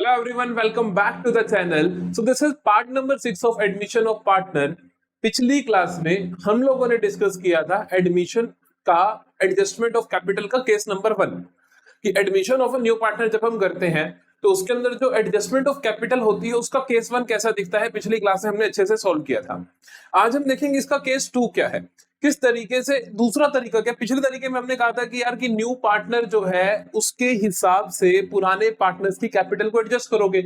Hello everyone, welcome back to the channel. So this is part number 6 of admission of partner. पिछली class में हम लोगों ने discuss किया था एडमिशन का एडजस्टमेंट ऑफ कैपिटल का केस नंबर 1 कि admission of a new partner जब हम करते हैं तो उसके अंदर जो एडजस्टमेंट ऑफ कैपिटल होती है उसका केस 1 कैसा दिखता है। पिछली क्लास में हमने अच्छे से सॉल्व किया था। आज हम देखेंगे इसका केस 2 क्या है, किस तरीके से। दूसरा तरीका क्या, पिछले तरीके में हमने कहा था कि यार कि न्यू पार्टनर जो है उसके हिसाब से पुराने पार्टनर्स की कैपिटल को एडजस्ट करोगे।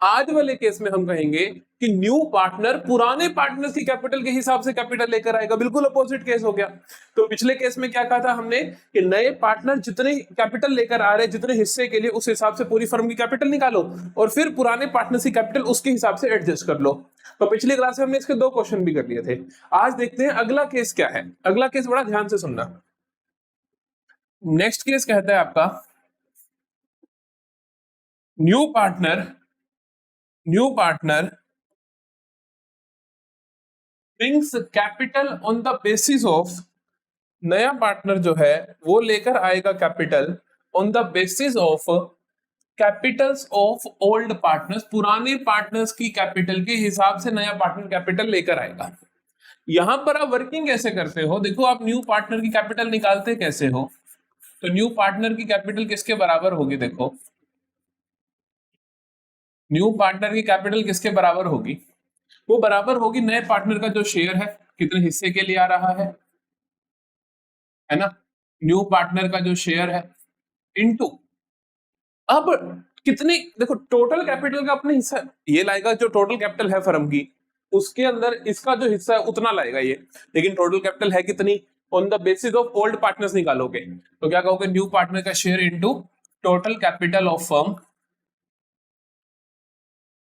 आज वाले केस में हम कहेंगे कि न्यू पार्टनर पुराने पार्टनर्स की कैपिटल के हिसाब से कैपिटल लेकर आएगा। बिल्कुल अपोजिट केस हो गया। तो पिछले केस में क्या कहा था हमने कि नए पार्टनर जितने कैपिटल लेकर आ रहे हैं जितने हिस्से के लिए उस हिसाब से पूरी फर्म की कैपिटल निकालो और फिर पुराने पार्टनर्स की कैपिटल उसके हिसाब से एडजस्ट कर लो। तो पिछली क्लास में हमने इसके 2 क्वेश्चन भी कर लिए थे। आज देखते हैं अगला केस क्या है। अगला केस बड़ा ध्यान से सुनना। नेक्स्ट केस कहता है आपका new partner brings capital on the basis of, नया पार्टनर जो है वो लेकर आएगा capital on the basis of Capitals of old partners, पुराने पार्टनर्स की कैपिटल के हिसाब से नया पार्टनर कैपिटल लेकर आएगा। यहां पर आप वर्किंग कैसे करते हो, देखो आप न्यू पार्टनर की कैपिटल निकालते कैसे हो। तो न्यू पार्टनर की कैपिटल किसके बराबर होगी, देखो न्यू पार्टनर की कैपिटल किसके बराबर होगी, वो बराबर होगी नए पार्टनर का जो शेयर है कितने हिस्से के लिए आ रहा है ना, न्यू पार्टनर का जो शेयर है इनटू अब कितनी, देखो टोटल कैपिटल का अपने हिस्सा ये लाएगा, जो टोटल कैपिटल है फर्म की उसके अंदर इसका जो हिस्सा है उतना लाएगा ये, लेकिन टोटल कैपिटल है कितनी, on the basis of old partners निकालोगे तो क्या कहोगे, न्यू पार्टनर का share into total capital of firm,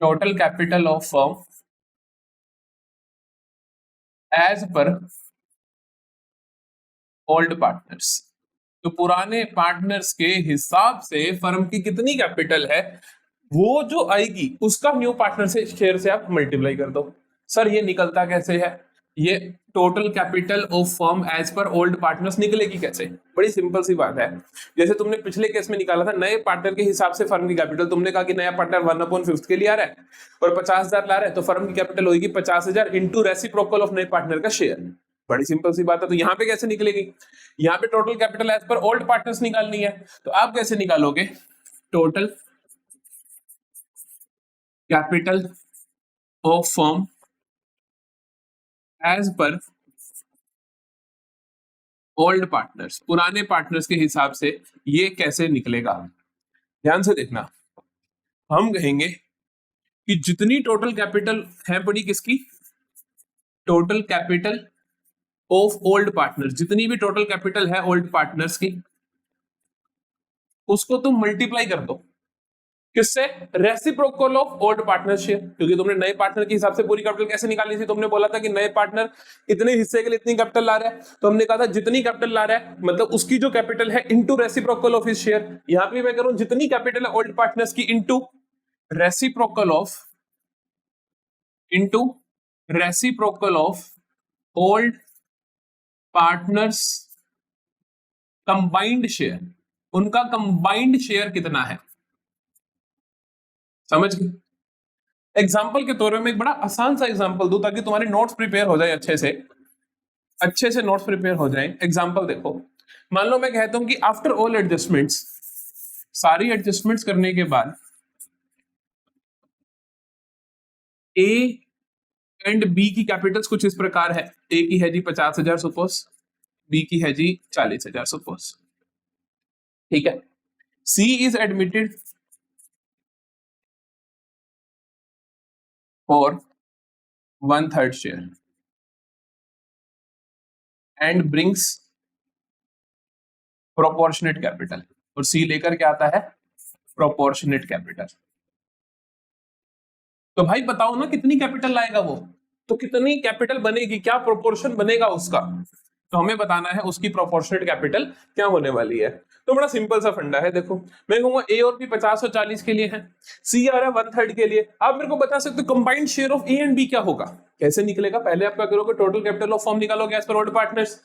total capital of firm as per old partners. तो पुराने पार्टनर्स के हिसाब से फर्म की कितनी कैपिटल है वो जो आएगी उसका न्यू पार्टनर से शेयर से आप मल्टीप्लाई कर दो। सर ये निकलता कैसे है, ये total capital of firm as per old partners निकलेगी कैसे, बड़ी सिंपल सी बात है। जैसे तुमने पिछले केस में निकाला था नए पार्टनर के हिसाब से फर्म की कैपिटल, तुमने कहा कि नया पार्टनर 1/5 के लिए आ रहा है और 50,000 ला रहा है तो फर्म की कैपिटल होगी 50,000 इंटू रेसिप्रोकल ऑफ नए पार्टनर का शेयर। बड़ी सिंपल सी बात है। तो यहाँ पे कैसे निकलेगी, यहाँ पे total capital as per old partners निकालनी है तो आप कैसे निकालोगे, total capital of firm as per old partners, पुराने पार्टनर्स के हिसाब से ये कैसे निकलेगा। ध्यान से देखना, हम कहेंगे कि जितनी टोटल कैपिटल है पड़ी किसकी, total capital of old partners, जितनी भी टोटल कैपिटल है ओल्ड पार्टनर्स की उसको तुम मल्टीप्लाई कर दो किससे, रेसिप्रोकल ऑफ ओल्ड पार्टनरशिप, क्योंकि तुमने नए पार्टनर के हिसाब से पूरी कैपिटल कैसे निकाली थी, तुमने बोला था कि नए पार्टनर इतने हिस्से के लिए इतनी कैपिटल ला रहा है तो हमने कहा था जितनी कैपिटल ला रहा है मतलब उसकी जो कैपिटल है into reciprocal of his share. यहां पे मैं करूं जितनी कैपिटल है ओल्ड पार्टनर्स की into reciprocal of old partners combined share, उनका कंबाइंड शेयर कितना है, समझ गए। एग्जाम्पल के तौर पे मैं एक बड़ा आसान सा एग्जाम्पल दूं ताकि तुम्हारे नोट्स प्रिपेयर हो जाए, अच्छे से नोट्स प्रिपेयर हो जाए। एग्जाम्पल देखो, मान लो मैं कहता हूं कि आफ्टर ऑल एडजस्टमेंट्स, सारी एडजस्टमेंट्स करने के बाद ए एंड बी की कैपिटल्स कुछ इस प्रकार है, ए की है जी 50,000 सपोज, बी की है जी 40,000 सपोज, ठीक है। सी is admitted for 1/3 share and brings proportionate capital, और C लेकर क्या आता है, proportionate capital। तो भाई बताओ ना कितनी कैपिटल लाएगा वो, तो कितनी कैपिटल बनेगी, क्या प्रोपोर्शन बनेगा उसका, तो हमें बताना है उसकी प्रोपोर्शनेट कैपिटल क्या होने वाली है। तो बड़ा सिंपल सा फंडा है। देखो मैं कहूंगा ए और बी 50 और 40 के लिए है, सी आ रहा है 1/3 के लिए। आप मेरे को बता सकते हो combined share of A and B क्या होगा, कैसे निकलेगा। पहले आप क्या करोगे, टोटल कैपिटल ऑफ फर्म निकालोगे एज पर ओल्ड पार्टनर्स,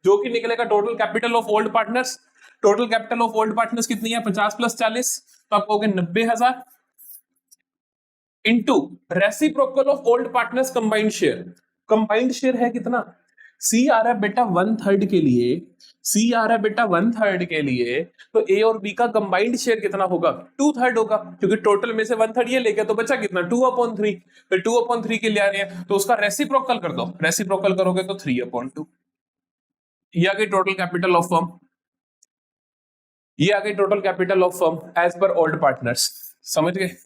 जो कि निकलेगा total capital of old partners. Total capital of old partners कितनी है, 50 + 40, तो आप कहोगे 90,000 into reciprocal of old partners combined share. Combined share है कितना, सी आ रहा है बेटा 1/3 के लिए, सी आ रहा है बेटा 1/3 के लिए, तो ए और बी का कंबाइंड शेयर कितना होगा, 2/3 होगा, क्योंकि टोटल में से 1/3 ये लेके तो बचा कितना 2/3, फिर 2/3 के लिए आ रहे हैं तो उसका रेसिप्रोकल कर दो, रेसिप्रोकल करोगे तो 3/2। ये आ गई टोटल कैपिटल ऑफ फर्म, ये आ गई total capital of firm as per old partners. समझ गए।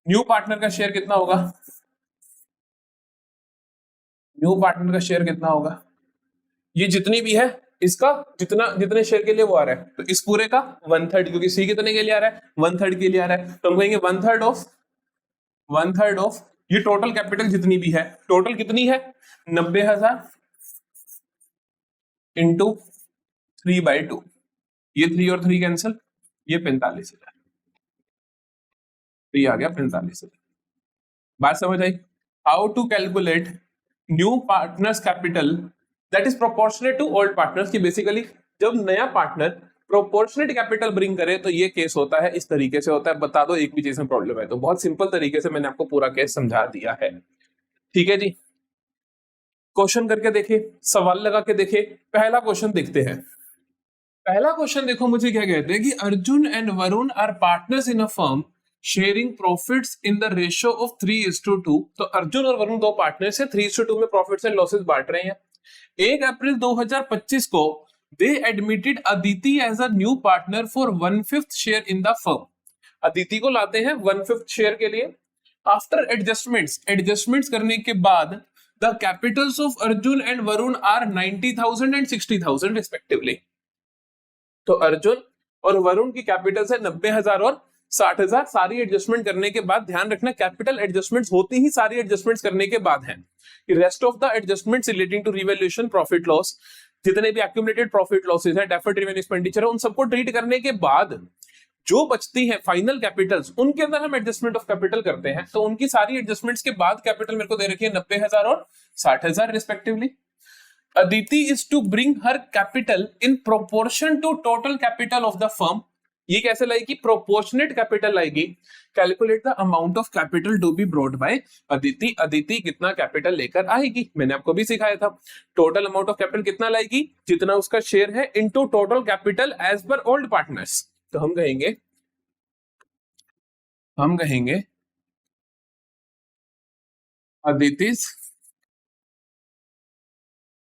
न्यू पार्टनर का शेयर कितना होगा, न्यू पार्टनर का शेयर कितना होगा, ये जितनी भी है इसका जितना जितने शेयर के लिए वो आ रहा है, तो इस पूरे का 1/3, क्योंकि सी कितने के लिए आ रहा है 1/3 के लिए आ रहा है, तो हम कहेंगे 1/3 ऑफ ये टोटल कैपिटल जितनी भी है, टोटल कितनी है 90,000 इंटू 3/2, ये 3 और 3 कैंसिल, ये 45,000, तो ये आ गया 45,000। बात समझ आई। How to calculate new partners capital that is proportionate to old partners, की बेसिकली जब नया पार्टनर प्रोपोर्शनेट कैपिटल ब्रिंग करे तो ये केस होता है, इस तरीके से होता है। बता दो एक भी चीज में प्रॉब्लम है तो, बहुत सिंपल तरीके से मैंने आपको पूरा केस समझा दिया है। ठीक है जी, क्वेश्चन करके देखे, सवाल लगा के देखे। पहला क्वेश्चन देखते हैं। पहला क्वेश्चन देखो मुझे क्या कहते हैं कि Arjun and Varun are partners in a firm sharing profits in the ratio of 3:2। तो अर्जुन और वरुण दो पार्टनर्स है, 3:2 में प्रॉफिट्स एंड लॉसेस बांट रहे हैं। 1 अप्रैल 2025 को they admitted Aditi as a new partner for 1/5 share in the firm. Aditi को लाते हैं 1/5 शेयर के लिए। आफ्टर एडजस्टमेंट्स करने के बाद the capitals of Arjun and Varun are 90,000 and 60,000 respectively. तो अर्जुन और वरुण की कैपिटल है 90,000 और 60,000। सारी एडजस्टमेंट करने के बाद, ध्यान रखना कैपिटल एडजस्टमेंट्स होती ही सारी एडजस्टमेंट्स करने के बाद है। Rest of the adjustments relating to revaluation, profit loss, जितने भी एक्यूमुलेटेड प्रॉफिट लॉसेस है, डेफर्ड रेवेन्यू एक्सपेंडिचर है, उन सबको ट्रीट करने के बाद जो बचती है फाइनल कैपिटल्स, उनके अंदर हम एडजस्टमेंट ऑफ कैपिटल करते हैं। तो उनकी सारी एडजस्टमेंट्स के बाद कैपिटल मेरे को दे रखी है 90,000 और 60,000 respectively. Aditi is to bring her capital in proportion to total capital of the firm। ये कैसे लाएगी, प्रोपोर्शनेट कैपिटल लाएगी। Calculate the amount of capital to be brought by Aditi. Aditi कितना कैपिटल लेकर आएगी, मैंने आपको भी सिखाया था। टोटल अमाउंट ऑफ कैपिटल कितना लाएगी, जितना उसका शेयर है, into total capital as per old partners. तो हम कहेंगे अदिति's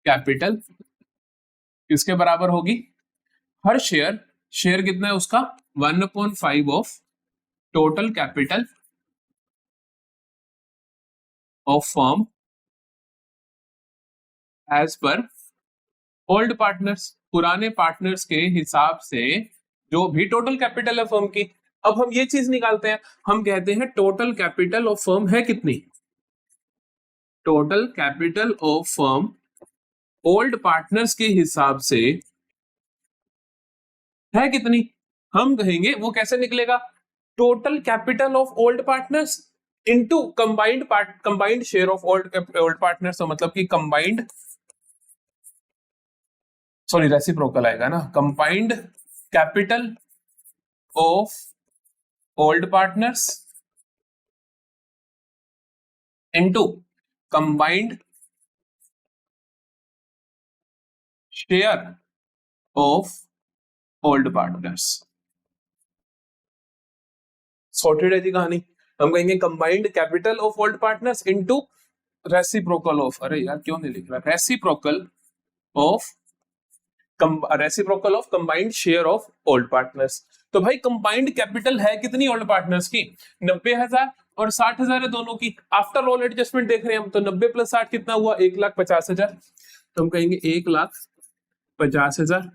कैपिटल किसके बराबर होगी, हर शेयर कितना है उसका 1/5 of total capital of firm as per old partners. पुराने पार्टनर्स के हिसाब से जो भी टोटल कैपिटल है फर्म की। अब हम ये चीज निकालते हैं, हम कहते हैं टोटल कैपिटल ऑफ फर्म है कितनी, total capital of firm old partners के हिसाब से है कितनी। हम कहेंगे वो कैसे निकलेगा, total capital of old partners into combined share of old partners. तो मतलब कि रेसिप्रोकल आएगा ना, combined capital of old partners into combined share of old partners. Sorted है जी कहानी। हम कहेंगे combined capital of old partners into reciprocal of, अरे यार क्यों नहीं लिख रहा, reciprocal of combined share of old partners. तो भाई कंबाइंड कैपिटल है कितनी ओल्ड पार्टनर्स की, 90,000 और 60,000 है दोनों की। आफ्टर ऑल एडजस्टमेंट देख रहे हैं हम, तो 90 + 60 कितना हुआ, 1,50,000। तो हम कहेंगे 1,50,000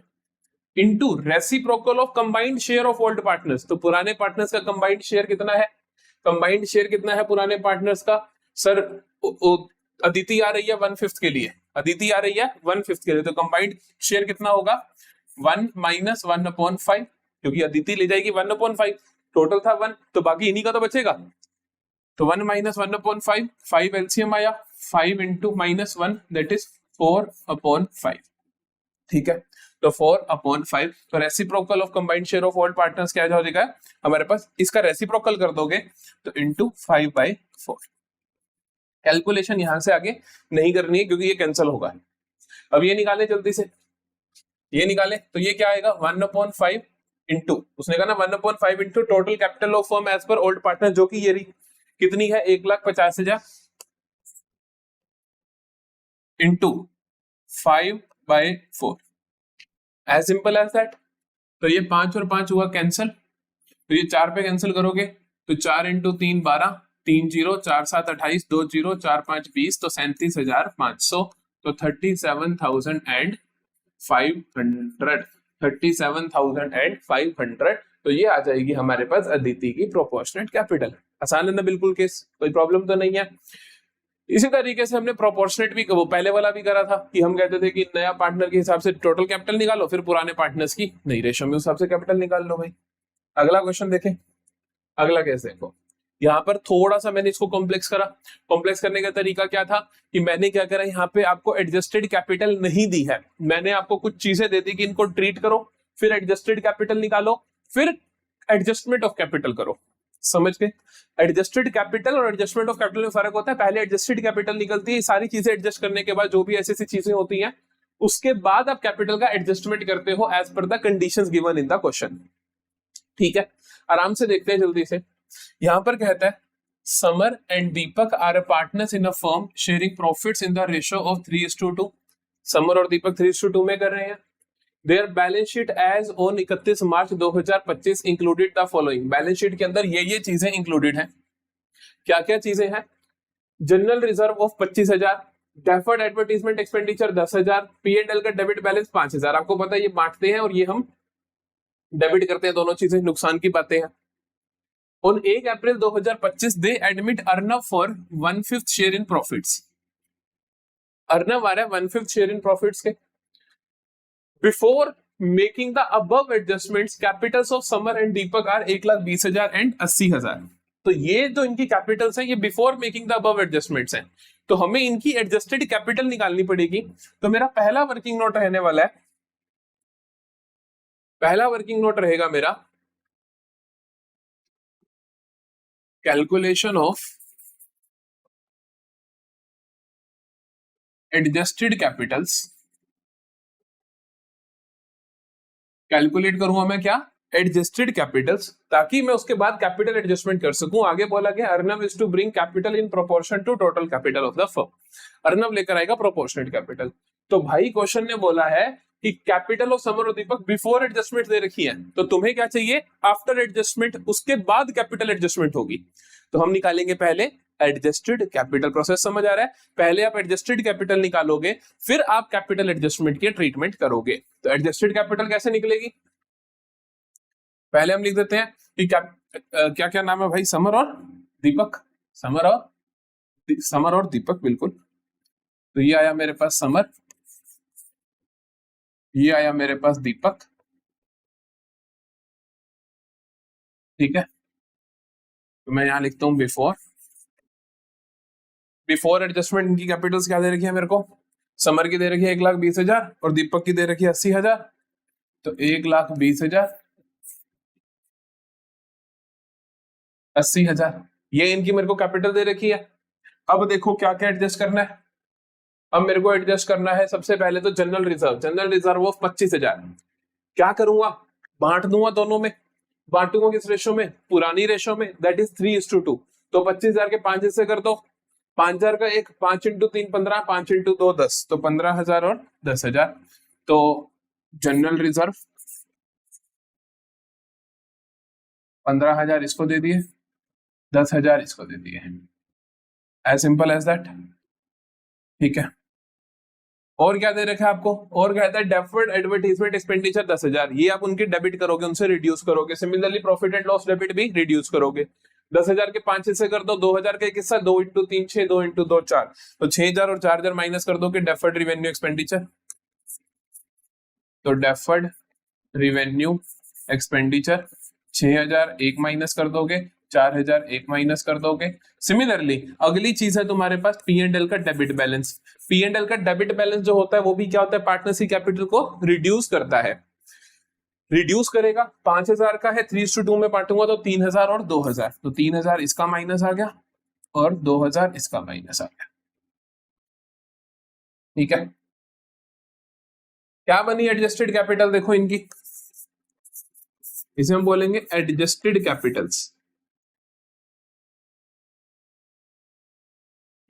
into reciprocal of combined share of old partners. तो पुराने पार्टनर्स का कंबाइंड शेयर कितना है, कंबाइंड शेयर कितना है पुराने पार्टनर्स का, सर अदिति आ रही है 1/5 के लिए, अदिति आ रही है 1/5 के लिए, तो कंबाइंड शेयर कितना होगा 1 - 1/5, क्योंकि अदिति ले जाएगी 1/5, टोटल था 1, तो बाकी इन्हीं का तो बचेगा। तो 1 - 1/5, 5 एलसीएम आया, 5 × -1 दैट इज 4/5। ठीक है, तो 4/5। तो reciprocal of combined share of all partners क्या हो जाएगा हमारे पास, इसका रेसिप्रोकल कर दोगे तो इंटू 5/4। कैलकुलेशन यहां से आगे नहीं करनी है क्योंकि ये कैंसिल होगा। अब ये निकाले जल्दी से, ये निकाले तो ये क्या आएगा 1/5 इंटू, उसने कहा ना 1/5 into total capital of firm as per old partner, जो कि ये रही कितनी है 1,50,000 into 5/4, as simple as that. तो ये 5 और 5 हुआ कैंसिल, तो ये 4 पे कैंसिल करोगे तो 4 इंटू 3 12, 3 0, 4 7 28, 2 0, 4 5 20, तो 37,500, तो 37,500, 37,500। तो ये आ जाएगी हमारे पास अदिति की प्रोपोर्शनेट कैपिटल। आसान है ना बिल्कुल केस, कोई प्रॉब्लम तो नहीं है। इसी तरीके से हमने प्रोपोर्शनेट भी वो पहले वाला भी करा था कि हम कहते थे कि नया पार्टनर के हिसाब से टोटल कैपिटल निकालो, फिर पुराने पार्टनर्स की नई रेशो में उस हिसाब से कैपिटल निकाल लो भाई। अगला क्वेश्चन देखें, अगला केस देखो। यहाँ पर थोड़ा सा मैंने इसको कॉम्प्लेक्स करा। कॉम्प्लेक्स करने का तरीका क्या था कि मैंने क्या करा, यहाँ पे आपको एडजस्टेड कैपिटल नहीं दी है, मैंने आपको कुछ चीजें दे दी कि इनको ट्रीट करो, फिर एडजस्टेड कैपिटल निकालो, फिर एडजस्टमेंट ऑफ कैपिटल करो। समझ गए? एडजस्टेड कैपिटल और एडजस्टमेंट ऑफ कैपिटल में फर्क होता है। पहले एडजस्टेड कैपिटल निकलती है, सारी चीजें एडजस्ट करने के बाद जो भी ऐसी ऐसी चीजें होती हैं, उसके बाद आप कैपिटल का एडजस्टमेंट करते हो as per the conditions given in the question. ठीक है, आराम से देखते हैं जल्दी से। यहां पर कहता है Samar and Deepak are partners in a firm sharing profits in the ratio of 3:2। Samar और दीपक 3:2 में कर रहे हैं। Their balance sheet as on 31 March 2025 included the following. Balance sheet के अंदर ये चीजें इंक्लूडेड हैं। क्या क्या चीजें हैं? General reserve of 25,000, deferred advertisement expenditure 10,000, P&L का डेबिट बैलेंस 5,000। आपको पता है ये बांटते हैं और ये हम डेबिट करते हैं, दोनों चीजें नुकसान की बातें हैं। On 1 April 2025 they admit Arnav for 1/5 share in profits. Arnav आ रहा है 1/5 शेयर इन प्रॉफिट्स के। Before making the above adjustments capitals of Samar and Deepak are 1,20,000 and 80,000। तो ये जो इनकी कैपिटल्स हैं ये before making the above adjustments हैं, तो हमें इनकी एडजस्टेड कैपिटल निकालनी पड़ेगी। तो मेरा पहला वर्किंग नोट रहने वाला है, पहला वर्किंग नोट रहेगा मेरा calculation of adjusted Capitals. Calculate करूंगा मैं क्या? एडजस्टेड कैपिटल्स, ताकि मैं उसके बाद कैपिटल एडजस्टमेंट कर सकूं। आगे बोला गया Arnav is to bring capital in proportion to total capital of the firm. Arnav लेकर आएगा प्रोपोर्शनेट कैपिटल। तो भाई क्वेश्चन ने बोला है कि कैपिटल ऑफ समर और दीपक बिफोर एडजस्टमेंट दे रखी है, तो तुम्हें क्या चाहिए? आफ्टर एडजस्टमेंट, उसके बाद कैपिटल एडजस्टमेंट होगी। तो हम निकालेंगे पहले एडजस्टेड कैपिटल। प्रोसेस समझ आ रहा है? पहले आप एडजस्टेड कैपिटल निकालोगे, फिर आप कैपिटल एडजस्टमेंट की ट्रीटमेंट करोगे। तो एडजस्टेड कैपिटल कैसे निकलेगी? पहले हम लिख देते हैं कि क्या क्या नाम है भाई? समर और दीपक। समर और दीपक, बिल्कुल। तो ये आया मेरे पास समर, ये आया मेरे पास दीपक। ठीक है, तो मैं यहां लिखता हूं बिफोर एडजस्टमेंट इनकी कैपिटल्स क्या दे रखी है मेरे को? समर की दे रखी है 1,20,000 और दीपक की दे रखी है 80,000। तो 1,20,000, 80,000, ये इनकी मेरे को कैपिटल दे रखी है। अब देखो क्या क्या एडजस्ट करना है। अब मेरे को एडजस्ट करना है सबसे पहले तो जनरल रिजर्व ऑफ 25,000। क्या करूंगा? बांट दूंगा दोनों में। बांटूंगा किस रेशो में? पुरानी रेशो में, दैट इज 3:2। तो 25,000 के 5 हिस्से कर दो। 5,000 का 1, 5 इंटू 3 15, 5 इंटू 2 10, तो 15,000 और 10,000। तो जनरल रिजर्व 15,000 इसको दे दिए, 10,000 इसको दे दिए, एज सिंपल एज दैट। ठीक है, और क्या दे रखा है आपको? और कहता है डेफर्ड एडवर्टाइजमेंट एक्सपेंडिचर 10,000, ये आप उनके डेबिट करोगे, उनसे रिड्यूस करोगे। Similarly profit and loss debit भी रिड्यूस करोगे। 10,000 के 5 हिस्से कर दो, 2,000 का एक हिस्सा, 2 इंटू 3 6, 2 इंटू 2 4, तो 6,000 और 4,000 माइनस कर दोगे डेफर्ड रिवेन्यू एक्सपेंडिचर। तो डेफर्ड रिवेन्यू एक्सपेंडिचर 6,000, 1 माइनस कर दोगे, 4000 एक माइनस कर दोगे। सिमिलरली अगली चीज है तुम्हारे पास पी एंड एल का debit balance. P and L का डेबिट बैलेंस जो होता है वो भी क्या होता है, पार्टनर्स की कैपिटल को रिड्यूस करता है। रिड्यूस करेगा, 5000 का है, 3:2 में बांटूंगा तो 3000 और 2000, तो 3000 इसका माइनस आ गया और 2000 इसका माइनस आ गया। ठीक है, क्या बनी एडजस्टेड कैपिटल, देखो इनकी, इसे हम बोलेंगे एडजस्टेड कैपिटल्स।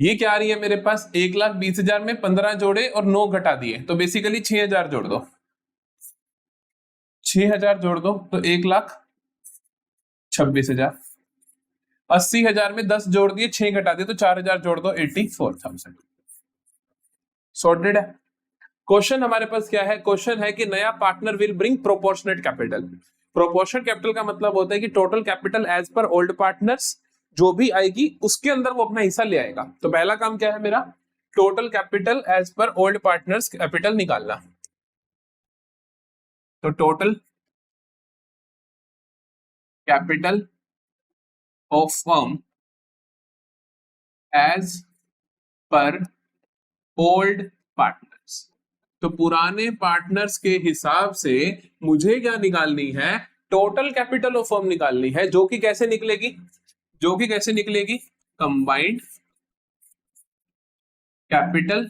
ये क्या आ रही है मेरे पास, 1,20,000 में 15 जोड़े और 9 घटा दिए, तो बेसिकली 6000 जोड़ दो, 6000 जोड़ दो तो 1,26,000। 80,000 में 10 जोड़ दिए, 6 घटा दिए तो 4000 जोड़ दो, 84,000। सॉर्टेड है। क्वेश्चन हमारे पास क्या है, क्वेश्चन है कि नया partner will bring proportionate capital. Proportionate capital का मतलब होता है कि total capital as per old partners जो भी आएगी उसके अंदर वो अपना हिस्सा ले आएगा। तो पहला काम क्या है मेरा, total capital as per old partners capital निकालना। तो total capital of firm as per old partners, तो पुराने पार्टनर्स के हिसाब से मुझे क्या निकालनी है, टोटल कैपिटल ऑफ फर्म निकालनी है, जो कि कैसे निकलेगी, जो कि कैसे निकलेगी, कंबाइंड कैपिटल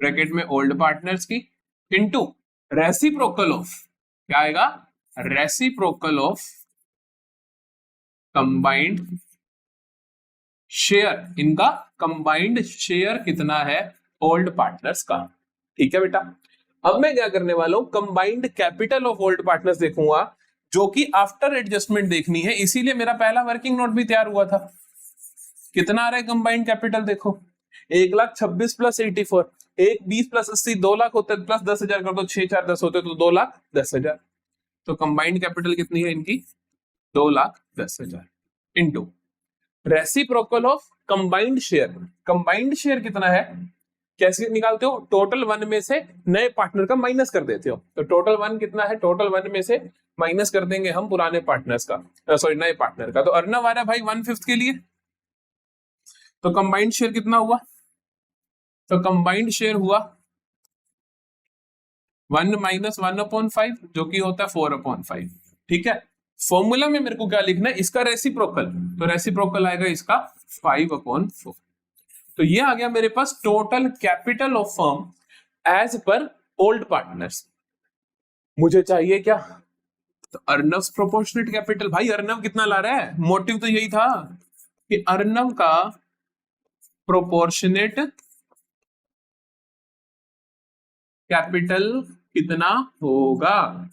ब्रैकेट में ओल्ड पार्टनर्स की इनटू रेसिप्रोकल ऑफ, क्या आएगा, रेसिप्रोकल ऑफ कंबाइंड शेयर, इनका कंबाइंड शेयर कितना है ओल्ड पार्टनर्स का। ठीक है बेटा, अब मैं क्या करने वाला हूं, combined capital of old partners देखूंगा, जो कि आफ्टर एडजस्टमेंट देखनी है, इसीलिए मेरा पहला वर्किंग नोट भी तैयार हुआ था। कितना आ रहा है कंबाइंड कैपिटल, देखो 1,26,000 प्लस 84, 1,20 प्लस 80 2 लाख होते हैं, प्लस 10,000 कर दो, 6 4 10 होते तो 2,10,000। तो कंबाइंड कैपिटल कितनी है इनकी, 2,10,000 into reciprocal of combined share. Combined share कितना है, कैसे निकालते हो, टोटल 1 में से नए पार्टनर का माइनस कर देते हो। तो टोटल 1 कितना है, टोटल 1 में से माइनस कर देंगे हम पुराने पार्टनर्स का, सॉरी नए पार्टनर का। तो अर्नव आ रहा है भाई 1/5 के लिए, तो कंबाइंड शेयर कितना हुआ, तो कंबाइंड शेयर हुआ 1 माइनस 1/5 जो कि होता है 4/5। ठीक है, फॉर्मूला में मेरे को क्या लिखना है, इसका रेसिप्रोकल, तो रेसिप्रोकल आएगा इसका 5/4। तो ये आ गया मेरे पास total capital of firm as per old partners. मुझे चाहिए क्या, तो अर्नव प्रोपोर्शनेट कैपिटल। भाई अर्नव कितना ला रहा है, मोटिव तो यही था कि अर्नव का प्रोपोर्शनेट कैपिटल कितना होगा।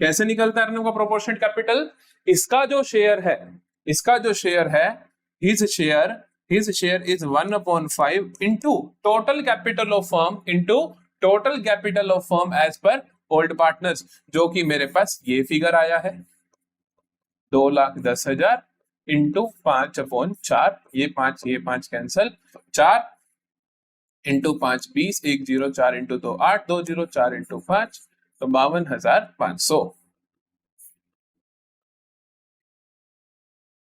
कैसे निकलता है अर्नव का प्रोपोर्शनेट कैपिटल, इसका जो शेयर है, इसका जो शेयर है, his share is 1/5 into total capital of firm into total capital of firm as per old partners, जो कि मेरे पास ये फिगर आया है 2,10,000 इंटू 5/4, ये 5 कैंसल, 4 इंटू 5 20, 104 इंटू 2 8, 204 इंटू 5 तो 52,500।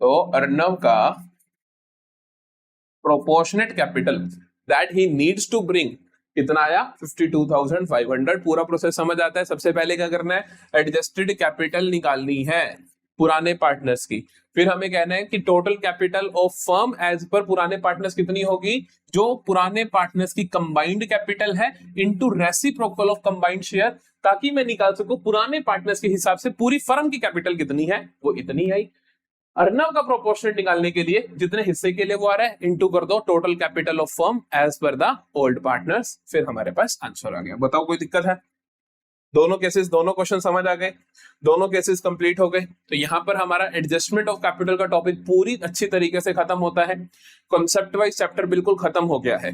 तो अर्नव का proportionate capital that he needs to bring कितना आया, 52,500। पूरा प्रोसेस समझ आता है। सबसे पहले क्या करना है, एडजस्टेड कैपिटल निकालनी है पुराने पार्टनर्स की, फिर हमें कहना है कि total capital of firm as per पुराने पार्टनर्स कितनी होगी, जो पुराने पार्टनर्स की कंबाइंड कैपिटल है into reciprocal of combined share, ताकि मैं निकाल सकूं पुराने पार्टनर्स के हिसाब से पूरी फर्म की कैपिटल कितनी है, वो इतनी आई। अर्नव का प्रोपोर्शनेट निकालने के लिए जितने हिस्से के लिए वो आ रहा है इनटू कर दो total capital of firm as per the old partners, फिर हमारे पास आंसर आ गया। बताओ कोई दिक्कत है, दोनों केसेस, दोनों क्वेश्चन समझ आ गए, दोनों केसेस कंप्लीट हो गए। तो यहां पर हमारा एडजस्टमेंट ऑफ कैपिटल का टॉपिक पूरी अच्छी तरीके से खत्म होता है। कॉन्सेप्ट वाइज चैप्टर बिल्कुल खत्म हो गया है,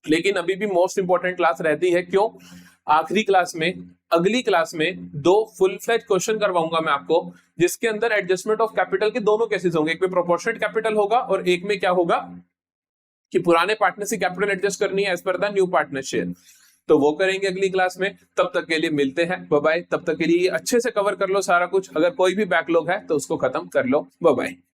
लेकिन अभी भी मोस्ट इंपॉर्टेंट क्लास रहती है। क्यों, आखिरी क्लास में, अगली क्लास में 2 फुल फ्लेज क्वेश्चन करवाऊंगा मैं आपको, जिसके अंदर एडजस्टमेंट ऑफ कैपिटल के दोनों केसेस होंगे। एक में प्रोपोर्शनेट कैपिटल होगा और एक में क्या होगा कि पुराने पार्टनर से कैपिटल एडजस्ट करनी है as per the new partner share. तो वो करेंगे अगली क्लास में। तब तक के लिए मिलते हैं, बाय बाय। तब तक के लिए अच्छे से कवर कर लो सारा कुछ, अगर कोई भी बैकलॉग है तो उसको खत्म कर लो। Bye bye.